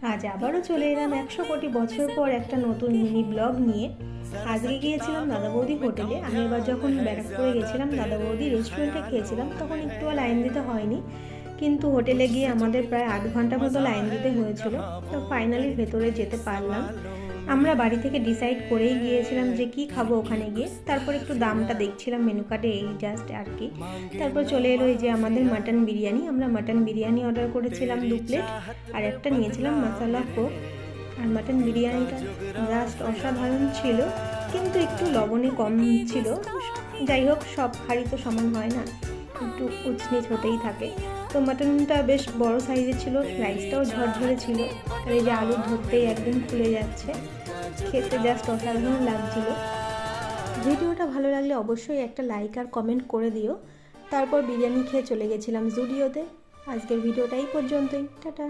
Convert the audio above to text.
আজ আবারও চলে এলাম 100 কোটি বছর পর একটা নতুন মিনি ব্লগ নিয়ে। আজকে গিয়েছিলাম দাদা বৌদি হোটেলে। আমি এবার যখন ব্যারাকপুরে গেছিলাম দাদা বৌদি রেস্টুরেন্টে খেয়েছিলাম, তখন একটু লাইন দিতে হয়নি, কিন্তু হোটেলে গিয়ে আমাদের প্রায় 8 ঘন্টা মতো লাইন দিতে হয়েছিল। তো ফাইনালি ভেতরে যেতে পারলাম। আমরা বাড়ি থেকে ডিসাইড করেই গিয়েছিলাম যে কি খাবো ওখানে গিয়ে। তারপর একটু দামটা দেখছিলাম মেনু কার্ডে, এই জাস্ট আর কি। তারপর চলে এলো এই যে আমাদের মাটন বিরিয়ানি। আমরা মাটন বিরিয়ানি অর্ডার করেছিলাম 2 প্লেট, আর একটা নিয়েছিলাম মশলা কোক। আর মাটন বিরিয়ানিটা জাস্ট অসাধারণ ছিল, কিন্তু একটু লবণে কম ছিল। যাই হোক, সব হাঁড়ি তো সমান হয় না, একটু উচনিচ হতেই থাকে। তো মাটনটা বেশ বড় সাইজের ছিল, রাইসটাও ঝরঝরে ছিল, আর এই যে আলু ধরতেই একদম খুলে যাচ্ছে। খেতে জাস্ট অসাধারণ লাগছিল। ভিডিওটা ভালো লাগলে অবশ্যই একটা লাইক আর কমেন্ট করে দিও। তারপর বিরিয়ানি খেয়ে চলে গেছিলাম জুডিওতে। আজকের ভিডিওটা এই পর্যন্তই, টাটা।